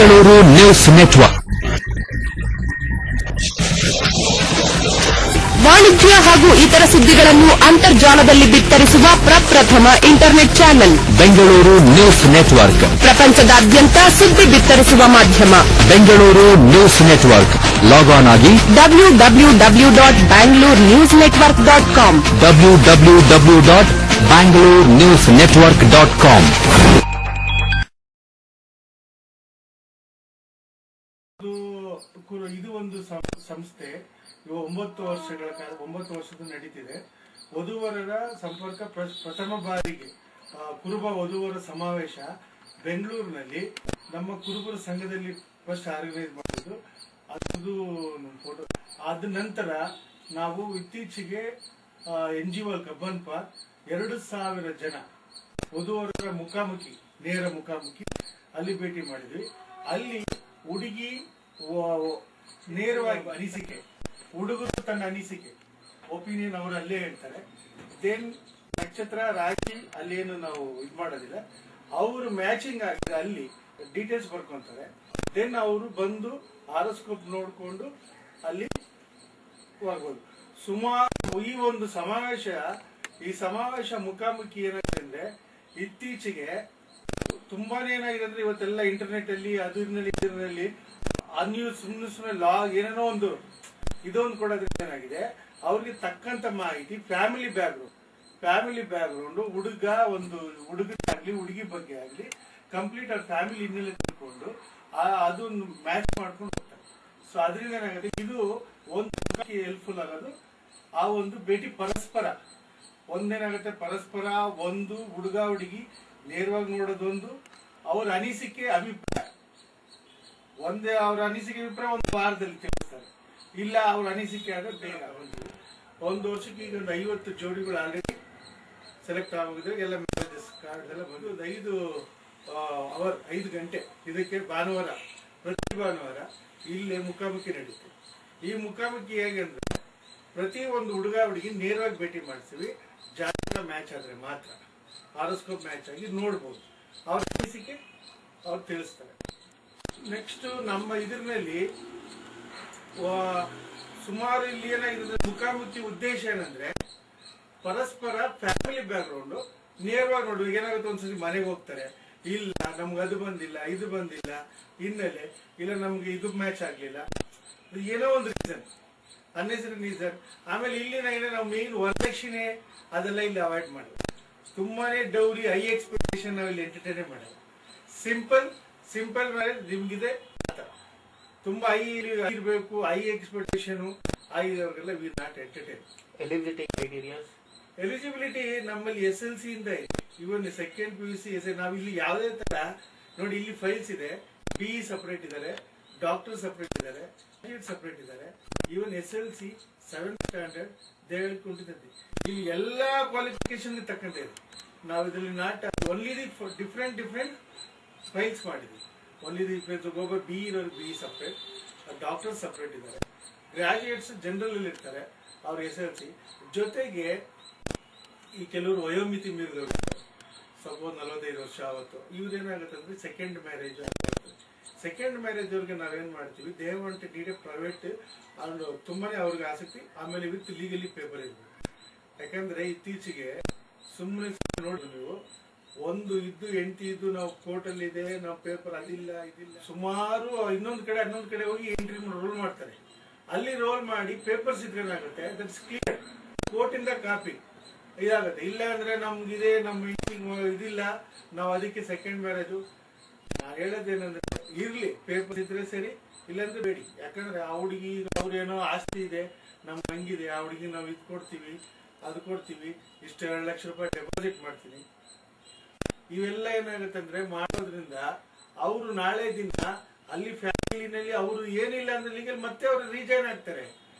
Bengaluru news network. ವಾಣಿಜ್ಯ ಹಾಗೂ ಇತರ ಸುದ್ದಿಗಳನ್ನು ಅಂತರ್ಜಾಲದಲ್ಲಿ ಬಿತ್ತರಿಸುವ ಪ್ರಪ್ರಥಮ internet channel Bengaluru news network. ಪ್ರಪಂಚದಾದ್ಯಂತ ಸುದ್ದಿ ಬಿತ್ತರಿಸುವ ಮಾಧ್ಯಮ Bengaluru news network. Log on ಆಗಿ www.bangalore-newsnetwork.com www.bangalore-newsnetwork.com. ಇದು ಒಂದು ಸಂಸ್ಥೆ 9 ವರ್ಷದ ನಡೀತಿದೆ. ವಧುವರರ ಸಂಪರ್ಕ ಪ್ರಥಮ ಬಾರಿಗೆ ಕುರುಬ ವಧುವರ ಸಮಾವೇಶ ಬೆಂಗಳೂರಿನಲ್ಲಿ ನಮ್ಮ ಕುರುಬರ ಸಂಘದಲ್ಲಿ ಫಸ್ಟ್ ಆರ್ಗನೈಸ್ ಮಾಡಿದ್ದು. ಅದು ಫೋಟೋ. ಅದ ನಂತರ ನಾವು ಇತ್ತೀಚೆಗೆ NGO ಕಬ್ಬನ್ಪ 2,000 ಜನ ವಧುವರರ ಮುಖಾಮುಖಿ ನೇರ ಮುಖಾಮುಖಿ ಅಲ್ಲಿ ಭೇಟಿ ಮಾಡಿದ್ವಿ. ಅಲ್ಲಿ ಹುಡುಗಿ ನೇರವಾಗಿ ಅನಿಸಿಕೆ, ಹುಡುಗರು ತನ್ನ ಅನಿಸಿಕೆ ಒಪಿನಿಯನ್ ಅವರು ಅಲ್ಲೇ ಹೇಳ್ತಾರೆ. ದೆನ್ ನಕ್ಷತ್ರ ರಾಶಿ ಅಲ್ಲೇನು ನಾವು ಇದು ಮಾಡೋದಿಲ್ಲ, ಅವರು ಮ್ಯಾಚಿಂಗ್ ಆಗಿದೆ ಅಲ್ಲಿ ಡೀಟೇಲ್ಸ್ ಬರ್ಕೊಂತಾರೆ. ದೆನ್ ಅವರು ಬಂದು ಹಾರೋಸ್ಕೋಪ್ ನೋಡ್ಕೊಂಡು ಅಲ್ಲಿ ಹೋಗ್ಬೋದು. ಸುಮಾರು ಈ ಒಂದು ಸಮಾವೇಶ ಮುಖಾಮುಖಿ ಏನಾಗಿದೆ ಅಂದ್ರೆ ಇತ್ತೀಚೆಗೆ ತುಂಬಾನೇ ಏನಾಗಿದೆ ಅಂದ್ರೆ ಇವತ್ತೆಲ್ಲ ಇಂಟರ್ನೆಟ್ ಅಲ್ಲಿ ಇದರಲ್ಲಿ ಸುಮ್ಮನೆ ಲಾಗ್ ಏನೇನೋ ಒಂದು ಇದೊಂದು ಕೊಡೋದ್ರಿಂದ ಏನಾಗಿದೆ, ಅವ್ರಿಗೆ ತಕ್ಕಂತ ಮಾಹಿತಿ ಫ್ಯಾಮಿಲಿ ಬ್ಯಾಕ್ಗ್ರೌಂಡ್ ಹುಡುಗರಾಗ್ಲಿ ಹುಡುಗಿ ಬಗ್ಗೆ ಆಗ್ಲಿ ಕಂಪ್ಲೀಟ್ ಅವ್ರ ಫ್ಯಾಮಿಲಿ ಹಿನ್ನೆಲೆ ತಿಳ್ಕೊಂಡು ಅದನ್ನು ಮ್ಯಾಚ್ ಮಾಡ್ಕೊಂಡು ಹೋಗ್ತಾರೆ. ಸೊ ಅದರಿಂದ ಏನಾಗುತ್ತೆ, ಇದು ಒಂದು ಹೆಲ್ಪ್ಫುಲ್ ಆಗೋದು. ಆ ಒಂದು ಭೇಟಿ ಪರಸ್ಪರ ಒಂದು ಹುಡುಗ ಹುಡುಗಿ ನೇರವಾಗಿ ನೋಡೋದೊಂದು, ಅವ್ರ ಅನಿಸಿಕೆ ಅಭಿಪ್ರಾಯ ಅವ್ರ ಅನಿಸಿಕೆ ಅಭಿಪ್ರಾಯ ಒಂದು ವಾರದಲ್ಲಿ ತಿಳಿಸ್ತಾರೆ. ಇಲ್ಲ ಅವ್ರ ಅನಿಸಿಕೆ ಆದ್ರೆ ಬೇಗ ಒಂದು ವರ್ಷಕ್ಕೆ ಈಗ ಒಂದು 50 ಜೋಡಿಗಳು ಆಲ್ರೆಡಿ ಸೆಲೆಕ್ಟ್ ಆಗೋದ್ರೆ ಎಲ್ಲ ಮ್ಯಾರೇಜಸ್ ಕಾರ್ಡ್ ಎಲ್ಲ ಬಂದು 5 ಗಂಟೆ ಇದಕ್ಕೆ ಪ್ರತಿ ಭಾನುವಾರ ಇಲ್ಲೇ ಮುಖಾಮುಖಿ ನಡೀತದೆ. ಈ ಮುಖಾಮುಖಿ ಹೇಗೆಂದ್ರೆ ಪ್ರತಿ ಒಂದು ಹುಡುಗ ಹುಡುಗಿ ನೇರವಾಗಿ ಭೇಟಿ ಮಾಡಿಸ್ತೀವಿ. ಜಾತಕ ಮ್ಯಾಚ್ ಆದ್ರೆ ಮಾತ್ರ ಹಾರೋಸ್ಕೋಪ್ ಮ್ಯಾಚ್ ಆಗಿ ನೋಡ್ಬೋದು. ಅವ್ರ ಅನಿಸಿಕೆ ಅವ್ರು ತಿಳಿಸ್ತಾರೆ. ನೆಕ್ಸ್ಟ್ ನಮ್ಮ ಇದರಲ್ಲಿ ಸುಮಾರು ಇಲ್ಲಿ ಏನಾಗಿದೆ, ಮುಖಾಮುಖಿ ಉದ್ದೇಶ ಏನಂದ್ರೆ ಪರಸ್ಪರ ಫ್ಯಾಮಿಲಿ ಬ್ಯಾಕ್ಗ್ರೌಂಡ್ ನೇರವಾಗಿ ನೋಡುವ. ಏನಾಗುತ್ತೆ, ಒಂದ್ಸತಿ ಮನೆಗೆ ಹೋಗ್ತಾರೆ, ಇಲ್ಲ ನಮ್ಗೆ ಅದು ಬಂದಿಲ್ಲ ಇದು ಬಂದಿಲ್ಲ ಹಿನ್ನೆಲೆ, ಇಲ್ಲ ನಮ್ಗೆ ಇದು ಮ್ಯಾಚ್ ಆಗ್ಲಿಲ್ಲ, ಏನೋ ಒಂದು ರೀಸನ್. ಆಮೇಲೆ ಇಲ್ಲಿನ ನಾವು ಮೇನ್ ವರದಕ್ಷಿಣೆ ಅದೆಲ್ಲ ಇಲ್ಲಿ ಅವಾಯ್ಡ್ ಮಾಡೋದು. ತುಂಬಾನೇ ಡೌರಿ ಹೈ ಎಕ್ಸ್ಪೆಕ್ಟೇಷನ್ ನಾವಿಲ್ಲಿ ಎಂಟರ್ಟೈನ್ ಮಾಡೋದು. ಸಿಂಪಲ್ ಮ್ಯಾರೇಜ್ ನಿಮ್ಗಿದೆ ತುಂಬಾ ಹೈ ಇರಬೇಕು, ಹೈ ಎಕ್ಸ್ಪೆಕ್ಟೇಷನ್ ಆಗಿದವ್ರಿಗೆಲ್ಲ ವಿ ನಾಟ್ ಎಂಟರ್ಟೈನ್. ಎಲಿಜಿಬಿಲಿಟಿ ನಮ್ಮಲ್ಲಿ SLC ಇಂದ ಇದೆ, ಇವನ್ ಸೆಕೆಂಡ್ PUC. ನಾವ್ ಇಲ್ಲಿ ಯಾವುದೇ ತರ ನೋಡಿ, ಇಲ್ಲಿ ಫೈಲ್ಸ್ ಇದೆ. BE ಸಪರೇಟ್ ಇದಾರೆ, ಡಾಕ್ಟರ್ ಸಪರೇಟ್ ಇದಾರೆ, ಸಪರೇಟ್ ಇದಾರೆ. ಇವನ್ SLC 7th ಸ್ಟ್ಯಾಂಡರ್ಡ್ ದೇವಳ್ಕೊಂಡಿದ್ದೆ. ಇಲ್ಲಿ ಎಲ್ಲಾ ಕ್ವಾಲಿಫಿಕೇಶನ್ ತಕ್ಕಂತೆ ಇದೆ. ನಾವು ಇದರಲ್ಲಿ ನಾಟ್ ಓನ್ಲಿ ಡಿಫ್ರೆಂಟ್ ಫೈಲ್ಸ್ ಮಾಡಿದ್ವಿ. ಓನ್ಲಿ ಒಬ್ಬೊಬ್ಬರು BE ಇರೋರು BE ಸಪರೇಟ್, ಡಾಕ್ಟರ್ ಸಪರೇಟ್ ಇದ್ದಾರೆ, ಗ್ರಾಜುಯೇಟ್ಸ್ ಜನರಲ್ ಅಲ್ಲಿ ಇರ್ತಾರೆ ಅವ್ರ SLC ಜೊತೆಗೆ. ಈ ಕೆಲವರು ವಯೋಮಿತಿ ಮೀರಿದವರು ಸ್ವಲ್ಪ 45 ವರ್ಷ ಅವತ್ತು ಇವ್ರೇನಾಗುತ್ತೆ ಅಂದ್ರೆ ಸೆಕೆಂಡ್ ಮ್ಯಾರೇಜ್ ಅವ್ರಿಗೆ ನಾವೇನ್ ಮಾಡ್ತೀವಿ, they want need A private and ತುಂಬಾನೇ ಅವ್ರಿಗೆ ಆಸಕ್ತಿ. ಆಮೇಲೆ ವಿತ್ ಲೀಗಲಿ ಪೇಪರ್ ಇರ್ಬೇಕು. ಯಾಕಂದ್ರೆ ಇತ್ತೀಚೆಗೆ ಸುಮ್ಮನೆ ನೋಡಿ ನೀವು ಒಂದು ಹೆಂಡತಿ ಇದ್ದು ನಾವು ಕೋರ್ಟ್ ಅಲ್ಲಿ ಇದೆ, ನಾವು ಪೇಪರ್ ಇದಿಲ್ಲ ಸುಮಾರು ಇನ್ನೊಂದು ಕಡೆ ಹೋಗಿ ಎಂಟ್ರಿ ರೋಲ್ ಮಾಡ್ತಾರೆ. ಅಲ್ಲಿ ರೋಲ್ ಮಾಡಿ ಪೇಪರ್ಸ್ ಇದ್ರೇನಾಗುತ್ತೆ, ದಟ್ಸ್ ಕ್ಲಿಯರ್, ಕೋರ್ಟ್ ಇಂದ ಕಾಪಿ ಇದಾಗುತ್ತೆ. ಇಲ್ಲ ಅಂದ್ರೆ ನಮ್ಗಿದೆ, ನಮ್ಮ ಇದಿಲ್ಲ, ನಾವು ಅದಕ್ಕೆ ಸೆಕೆಂಡ್ ಮ್ಯಾರೇಜು. ನಾ ಹೇಳೋದೇನಂದ್ರೆ ಇರ್ಲಿ, ಪೇಪರ್ ಇದ್ರೆ ಸರಿ, ಇಲ್ಲಾಂದ್ರೆ ಬೇಡಿ. ಯಾಕಂದ್ರೆ ಆ ಹುಡುಗಿ ಅವ್ರೇನೋ ಆಸ್ತಿ ಇದೆ, ನಮ್ಗೆ ಹಂಗಿದೆ, ಆ ಹುಡುಗಿ ನಾವು ಇದು ಕೊಡ್ತೀವಿ ಅದು ಕೊಡ್ತೀವಿ, ಇಷ್ಟು 2 ಲಕ್ಷ ರೂಪಾಯಿ ಡೆಪಾಸಿಟ್ ಮಾಡ್ತೀನಿ. ಇವೆಲ್ಲ ಏನಾಗುತ್ತೆ ಅಂದ್ರೆ ಮಾಡೋದ್ರಿಂದ ಅವರು ನಾಳೆ ದಿನ ಅಲ್ಲಿ ಫ್ಯಾಮಿಲಿನಲ್ಲಿ ಅವರು ಏನಿಲ್ಲ ಅಂದ್ರೆ ಲೀಗಲ್ ಮತ್ತೆ ಅವರು ರಿಜೈನ್ ಆಗ್ತಾರೆ.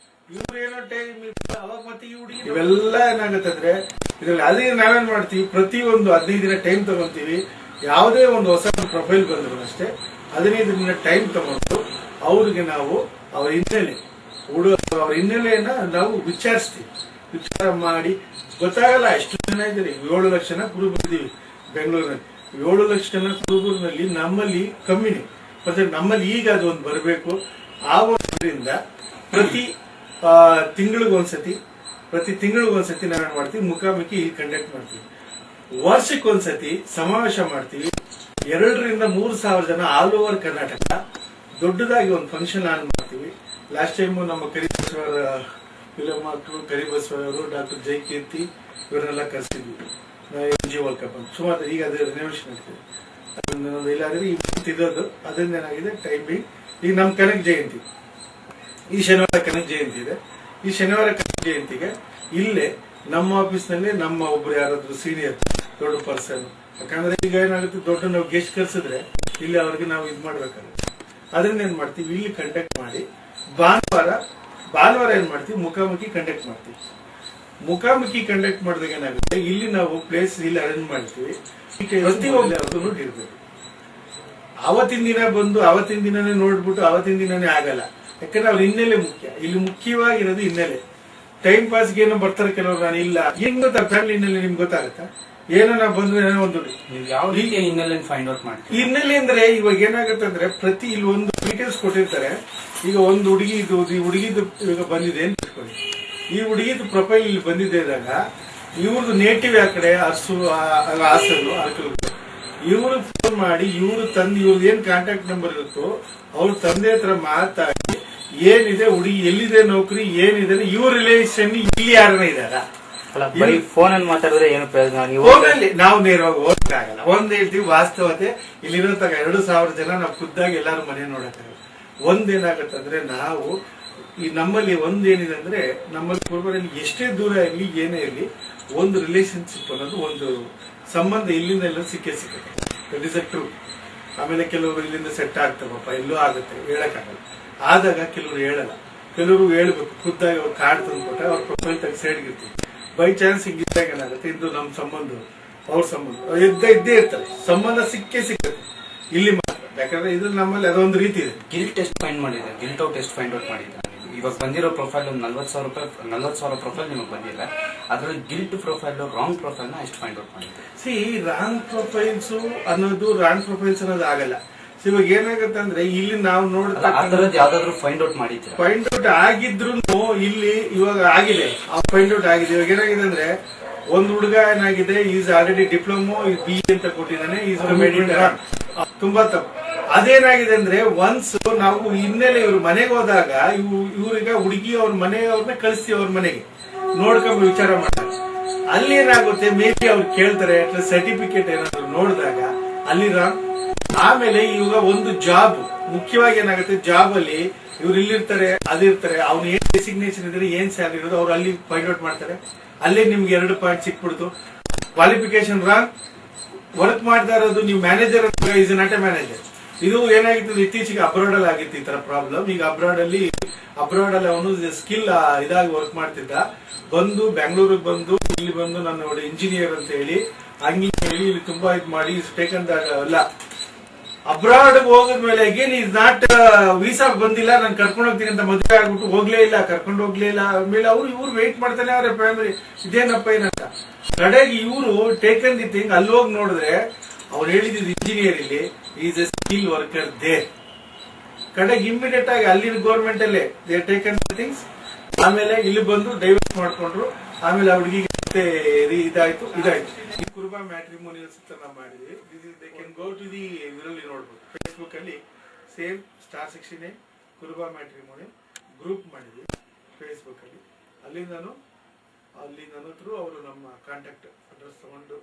ಇವ್ರು ಏನೋ ಟೈಮ್ ಅವಾಗ ಮತ್ತೆ ಈ ಹುಡುಗಿ ಇವೆಲ್ಲ ಏನಾಗುತ್ತೆ ಅಂದ್ರೆ ಇದ್ರಲ್ಲಿ ಅದೇ ನಾವೇನ್ ಮಾಡ್ತೀವಿ, ಪ್ರತಿ ಒಂದು 15 ದಿನ ಟೈಮ್ ತಗೊಂತೀವಿ. ಯಾವುದೇ ಒಂದು ಹೊಸ ಪ್ರೊಫೈಲ್ ಬಂದ್ರು ಅಷ್ಟೇ 15 ದಿನ ಟೈಮ್ ತಗೊಂಡು ಅವ್ರಿಗೆ ನಾವು ಅವ್ರ ಹಿನ್ನೆಲೆಯನ್ನ ನಾವು ವಿಚಾರಿಸ್ತೀವಿ. ವಿಚಾರ ಮಾಡಿ ಗೊತ್ತಾಗಲ್ಲ ಎಷ್ಟು ಜನ ಇದ್ದೀರಿ. 7 ಲಕ್ಷ ಕುರುಬರಿದ್ದೀವಿ ಬೆಂಗಳೂರಿನಲ್ಲಿ. 7 ಲಕ್ಷ ಜನ ಕುರುಬರಿನಲ್ಲಿ ನಮ್ಮಲ್ಲಿ ಕಮ್ಮಿನೇ ಮತ್ತೆ ನಮ್ಮಲ್ಲಿ ಈಗ ಅದು ಒಂದು ಬರಬೇಕು. ಆ ಒಂದರಿಂದ ಪ್ರತಿ ತಿಂಗಳಿಗೊಂದ್ಸತಿ ನಾವೇನ್ ಮಾಡ್ತೀವಿ, ಮುಖಾಮುಖಿ ಕಂಡಕ್ಟ್ ಮಾಡ್ತೀವಿ. ವರ್ಷಕ್ಕೊಂದ್ಸತಿ ಸಮಾವೇಶ ಮಾಡ್ತೀವಿ. 2,000 to 3,000 ಜನ ಆಲ್ ಓವರ್ ಕರ್ನಾಟಕ ದೊಡ್ಡದಾಗಿ ಒಂದು ಫಂಕ್ಷನ್ ಆನ್ ಮಾಡ್ತೀವಿ. ಲಾಸ್ಟ್ ಟೈಮ್ ನಮ್ಮ ಕರಿಬಸವರ ಫಿಲಮಾಕ್ರು, ಕರಿಬಸವರು, ಡಾಕ್ಟರ್ ಜೈಕೀರ್ತಿ ಇವರನ್ನೆಲ್ಲ ಕರೆಸಿದ್ವಿ. NG ವರ್ಲ್ಡ್ ಕಪ್ ಅಂತ ಸುಮಾರು ಈಗ ಅದೇ ರಿನೋವೇಷನ್ ಆಗ್ತದೆ. ಅದನ್ನ ಎಲ್ಲಾದ್ರೆ ಇರೋದು ಅದರಿಂದ ಏನಾಗಿದೆ ಟೈಮ್ ಬಿ. ಈಗ ನಮ್ಮ ಕನಕ ಜಯಂತಿ ಈ ಶನಿವಾರ ಕನಕ ಜಯಂತಿ ಇದೆ. ಈ ಶನಿವಾರ ಕನಕ ಜಯಂತಿಗೆ ಇಲ್ಲೇ ನಮ್ಮ ಆಫೀಸ್ ನಲ್ಲಿ ನಮ್ಮ ಒಬ್ರು ಯಾರಾದ್ರೂ ಸೀನಿಯರ್ ದೊಡ್ಡ ಪರ್ಸನ್, ಯಾಕಂದ್ರೆ ಈಗ ಏನಾಗುತ್ತೆ, ದೊಡ್ಡ ನಾವು ಗೆಸ್ಟ್ ಕರ್ಸಿದ್ರೆ ಇಲ್ಲಿ ಅವ್ರಿಗೆ ನಾವು ಇದು ಮಾಡ್ಬೇಕಾಗುತ್ತೆ. ಅದನ್ನ ಏನ್ ಮಾಡ್ತೀವಿ, ಇಲ್ಲಿ ಕಂಡಕ್ಟ್ ಮಾಡಿ ಭಾನುವಾರ ಏನ್ ಮಾಡ್ತೀವಿ, ಮುಖಾಮುಖಿ ಕಂಡಕ್ಟ್ ಮಾಡ್ತೀವಿ. ಮುಖಾಮುಖಿ ಕಂಡಕ್ಟ್ ಮಾಡಿದಾಗ ಏನಾಗುತ್ತೆ, ಇಲ್ಲಿ ನಾವು ಪ್ಲೇಸ್ ಇಲ್ಲಿ ಅರೇಂಜ್ ಮಾಡ್ತೀವಿ. ಪ್ರತಿಯೊಬ್ಬರು ಇರ್ಬೇಕು. ಅವತ್ತಿನ ದಿನ ಬಂದು ಅವತ್ತಿನ ದಿನನೇ ನೋಡ್ಬಿಟ್ಟು ಅವತ್ತಿನ ದಿನನೇ ಆಗಲ್ಲ. ಯಾಕಂದ್ರೆ ಅವ್ರ ಹಿನ್ನೆಲೆ ಮುಖ್ಯ. ಇಲ್ಲಿ ಮುಖ್ಯವಾಗಿರೋದು ಹಿನ್ನೆಲೆ. ಟೈಮ್ ಪಾಸ್ಗೆ ಏನೋ ಬರ್ತಾರೆ ಕೆಲವರು, ನಾನು ಇಲ್ಲ ಹೆಂಗ್ ಗೊತ್ತಾ ಫ್ಯಾಮಿಲಿ ಹಿನ್ನೆಲೆ ನಿಮ್ಗೆ ಗೊತ್ತಾಗತ್ತಾ? ಏನೋ ನಾವು ಬಂದ್ರೆ ಏನೋ ಒಂದು ಯಾವ ರೀತಿಯ ಹಿನ್ನೆಲೆ ಫೈಂಡ್ ಔಟ್ ಮಾಡ್ತೀವಿ. ಹಿನ್ನೆಲೆ ಅಂದ್ರೆ ಇವಾಗ ಏನಾಗುತ್ತೆ ಅಂದ್ರೆ ಪ್ರತಿ ಇಲ್ಲಿ ಒಂದು ಡೀಟೇಲ್ಸ್ ಕೊಟ್ಟಿರ್ತಾರೆ. ಈಗ ಒಂದು ಹುಡುಗಿ ಇದು ಹುಡುಗಿದು ಇವಾಗ ಬಂದಿದೆ ಅಂತ ಇಟ್ಕೊಳ್ಳಿ. ಈ ಹುಡುಗಿದು ಪ್ರೊಫೈಲ್ ಇಲ್ಲಿ ಬಂದಿದೆ ಇದ್ದಾಗ ಇವ್ರದ್ದು ನೇಟಿವ್ ಆ ಕಡೆ ಹಾಸನು ಅರಕಲಗೂಡು. ಇವ್ರು ಫೋನ್ ಮಾಡಿ ಇವ್ರು ತಂದು ಇವ್ರದ್ದು ಏನ್ ಕಾಂಟ್ಯಾಕ್ಟ್ ನಂಬರ್ ಇರುತ್ತೋ ಅವ್ರ ತಂದೆ ಹತ್ರ ಮಾತಾಡಿ ಏನಿದೆ ಹುಡುಗಿ ಎಲ್ಲಿದೆ ನೌಕರಿ ಏನಿದೆ ಇವ್ರ ರಿಲೇಷನ್ ಇಲ್ಲಿ ಯಾರನ್ನ ಇದಾರ. ಫೋನ್ ಅಲ್ಲಿ ಮಾತಾಡಿದ್ರೆ ಏನು ಪ್ರಯೋಜನ? ಫೋನಲ್ಲಿ ನಾವು ನೇರವಾಗಿ ಹೋಗಕ್ಕಾಗಲ್ಲ. ಒಂದ್ ಹೇಳ್ತೀವಿ ವಾಸ್ತವತೆ, ಇಲ್ಲಿರೋ ತಗ 2,000 ಜನ ನಾವು ಖುದ್ದಾಗಿ ಎಲ್ಲಾರು ಮನೆ ನೋಡಕ್ಕಾಗಲ್ಲ. ಒಂದೇನಾಗತ್ತಂದ್ರೆ ನಾವು ಈ ನಮ್ಮಲ್ಲಿ ಒಂದೇನಿದೆ ಅಂದ್ರೆ ನಮ್ಮಲ್ಲಿ ಕುರುಬರಲ್ಲಿ ಎಷ್ಟೇ ದೂರ ಇರಲಿ ಏನೇ ಇರಲಿ ಒಂದು ರಿಲೇಶನ್ಶಿಪ್ ಅನ್ನೋದು ಒಂದು ಸಂಬಂಧ ಇಲ್ಲಿಂದ ಎಲ್ಲ ಸಿಕ್ಕೇ ಸಿಗುತ್ತೆ. That is a true. ಆಮೇಲೆ ಕೆಲವರು ಇಲ್ಲಿಂದ ಸೆಟ್ ಆಗ್ತಾರಪ್ಪ, ಎಲ್ಲೂ ಆಗುತ್ತೆ, ಹೇಳಕ್ಕಾಗಲ್ಲ. ಆದಾಗ ಕೆಲವರು ಹೇಳಲ್ಲ, ಕೆಲವರು ಹೇಳ್ಬೇಕು. ಖುದ್ದಾಗಿ ಅವ್ರು ಕಾರ್ಡ್ ತಂದ್ಕೊಟ್ರೆ ಅವ್ರ ಪ್ರೊಫೈಲ್ ತೆಗೆದು ಸೈಡ್ಗೆ ಇರ್ತೀವಿ. ಬೈ ಚಾನ್ಸ್ ಹಿಂಗಿದ್ದಾಗ ಏನಾಗುತ್ತೆ, ಇದು ನಮ್ಮ ಸಂಬಂಧ ಅವ್ರ ಸಂಬಂಧ ಇದ್ದೇ ಇರ್ತಾರೆ. ಸಂಬಂಧ ಸಿಕ್ಕೇ ಸಿಗುತ್ತೆ ಇಲ್ಲಿ ಮಾತ್ರ. ಯಾಕಂದ್ರೆ ಇದು ನಮ್ಮಲ್ಲಿ ಅದೊಂದು ರೀತಿ ಇದೆ. ಗಿಲ್ಟ್ ಟೆಸ್ಟ್ ಫೈಂಡ್ ಮಾಡಿದ್ರೆ, guilt out test find out ಮಾಡಿದ್ರೆ ಇವಾಗ ಬಂದಿರೋ ಪ್ರೊಫೈಲ್ ಒಂದು 40,000 ಪ್ರೊಫೈಲ್ ನಿಮಗೆ ಬಂದಿಲ್ಲ. ಅದ್ರಲ್ಲಿ ಗಿಲ್ಟ್ ಪ್ರೊಫೈಲ್, ರಾಂಗ್ ಪ್ರೊಫೈಲ್ ನ ಎಷ್ಟು ಫೈಂಡ್ ಔಟ್ ಮಾಡಿದ್ರೆ ರಾಂಗ್ ಪ್ರೊಫೈಲ್ಸ್ ಅನ್ನೋದು ಆಗಲ್ಲ. ಇವಾಗ ಏನಾಗುತ್ತೆ ಅಂದ್ರೆ ಇಲ್ಲಿ ನಾವು ನೋಡ್ತಾ ಯಾವ್ದಾದ್ರು ಫೈಂಡ್ ಔಟ್ ಮಾಡಿದ್ರೆ ಫೈಂಡ್ ಔಟ್ ಆಗಿದ್ರು ಇಲ್ಲಿ ಇವಾಗ ಆಗಿದೆ. ಆ ಫೈಂಡ್ ಔಟ್ ಆಗಿದೆ. ಇವಾಗ ಏನಾಗಿದೆ ಅಂದ್ರೆ ಒಂದು ಹುಡುಗ ಏನಾಗಿದೆ, ಈಸ್ ಆಲ್ರೆಡಿ ಡಿಪ್ಲೊಮೊ BE ಅಂತ ಕೊಟ್ಟಿದ್ದಾನೆ, ಈಸ್ ತುಂಬಾ ತಪ್ಪು. ಅದೇನಾಗಿದೆ ಅಂದ್ರೆ ಒನ್ಸ್ ನಾವು ಹಿನ್ನೆಲೆ ಇವ್ರ ಮನೆಗೆ ಹೋದಾಗ ಇವ್ರಿಗೆ ಹುಡುಗಿ ಅವ್ರ ಮನೆಯವ್ರನ್ನ ಕಳಿಸ್ತೀವಿ, ಅವ್ರ ಮನೆಗೆ ನೋಡ್ಕೊಂಡ್ ವಿಚಾರ ಮಾಡ್ತಾರೆ. ಅಲ್ಲಿ ಏನಾಗುತ್ತೆ, ಮೇ ಬಿ ಅವ್ರು ಕೇಳ್ತಾರೆ ಸರ್ಟಿಫಿಕೇಟ್ ಏನಾದ್ರು ನೋಡಿದಾಗ ಅಲ್ಲಿ ಆಮೇಲೆ ಇವಾಗ ಒಂದು ಜಾಬ್ ಮುಖ್ಯವಾಗಿ ಏನಾಗುತ್ತೆ, ಜಾಬ್ ಅಲ್ಲಿ ಇವ್ರು ಇಲ್ಲಿರ್ತಾರೆ ಅದಿರ್ತಾರೆ, ಅವ್ನು ಏನ್ ಡೆಸಿಗ್ನೇಷನ್ ಇದ್ರೆ ಏನ್ ಸ್ಯಾಲರಿ ಇರೋದು ಅವ್ರು ಅಲ್ಲಿ ಫೈಂಡ್ ಔಟ್ ಮಾಡ್ತಾರೆ. ಅಲ್ಲೇ ನಿಮ್ಗೆ 2 ಪಾಯಿಂಟ್ ಸಿಕ್ಬಿಡ್ತು. ಕ್ವಾಲಿಫಿಕೇಶನ್ ರಾಂಗ್, ವರ್ಕ್ ಮಾಡ್ತಾ ಇರೋದು ನೀವು manager is not A manager. ಇದು ಏನಾಗಿತ್ತು ಇತ್ತೀಚೆಗೆ ಅಬ್ರಾಡ್ ಅಲ್ಲಿ ಆಗಿತ್ತು ಈ ತರ ಪ್ರಾಬ್ಲಮ್. ಈಗ ಅಬ್ರಾಡ್ ಅಲ್ಲಿ ಅವನು ಸ್ಕಿಲ್ ಇದಾಗಿ ವರ್ಕ್ ಮಾಡ್ತಿದ್ದ. ಬಂದು ಬೆಂಗಳೂರಿಗೆ ಬಂದು ಇಲ್ಲಿ ಬಂದು ನನ್ನ ಇಂಜಿನಿಯರ್ ಅಂತ ಹೇಳಿ ಹಂಗೆ ಹೇಳಿ ಇಲ್ಲಿ ತುಂಬಾ ಇದು ಮಾಡಿ ಟೇಕನ್ ಅಲ್ಲ. ಅಬ್ರಾಡ್ ಹೋಗದ್ಮೇಲೆ ಅಗೇನ್ ಈಸ್ ನಾಟ್ ವೀಸಾ ಬಂದಿಲ್ಲ, ನಾನು ಕರ್ಕೊಂಡು ಹೋಗ್ತೀನಿ ಅಂತ ಮದುವೆ ಆಗ್ಬಿಟ್ಟು ಹೋಗ್ಲೇ ಇಲ್ಲ, ಕರ್ಕೊಂಡು ಹೋಗ್ಲೇ ಇಲ್ಲ. ಆಮೇಲೆ ಇವ್ರು ವೇಟ್ ಮಾಡ್ತಾನೆ ಅವ್ರ ಫ್ಯಾಮಿಲಿ, ಇದೇನಪ್ಪ ಏನಂತ. ಕಡೆಗೆ ಇವರು ಟೇಕನ್ ದಿ ಥಿಂಗ್ ಅಲ್ಲಿ ಹೋಗಿ ನೋಡಿದ್ರೆ ಅವ್ರು ಹೇಳಿದ್ದು ಇಂಜಿನಿಯರ್ ಇಲ್ಲಿ is a skill worker there. ಕಡೆಗೆ ಇಮಿಡಿಯೇಟ್ ಆಗಿ ಅಲ್ಲಿನ ಗೌರ್ಮೆಂಟ್ ಅಲ್ಲೇ ದೇ ಟೇಕನ್ ದಿ ಥಿಂಗ್ಸ್. ಆಮೇಲೆ ಇಲ್ಲಿ ಬಂದು ಡೈವರ್ಟ್ ಮಾಡ್ಕೊಂಡ್ರು. ಆಮೇಲೆ ಆ ಹುಡುಗಿಗೆ ಇದಾಯ್ತು. ಈ ಕುರುಬಾ ಮ್ಯಾಟ್ರಿಮೋನಿಯಲ್ಸ್ ಅಂತ ನಾವು ಮಾಡಿದ್ವಿ. They can go to the ಇದರಲ್ಲಿ ನೋಡ್ಬೋದು, ಫೇಸ್ಬುಕ್ ಅಲ್ಲಿ ಸೇಮ್ *16 ಕುರುಬಾ ಮ್ಯಾಟ್ರಿಮೋನಿಯಲ್ ಗ್ರೂಪ್ ಮಾಡಿದ್ವಿ ಫೇಸ್ಬುಕ್ ಅಲ್ಲಿ. ಅಲ್ಲಿ ನಾನು ಥ್ರೂ ಅವರು ನಮ್ಮ ಕಾಂಟ್ಯಾಕ್ಟ್ ಅಡ್ರೆಸ್ ತಗೊಂಡು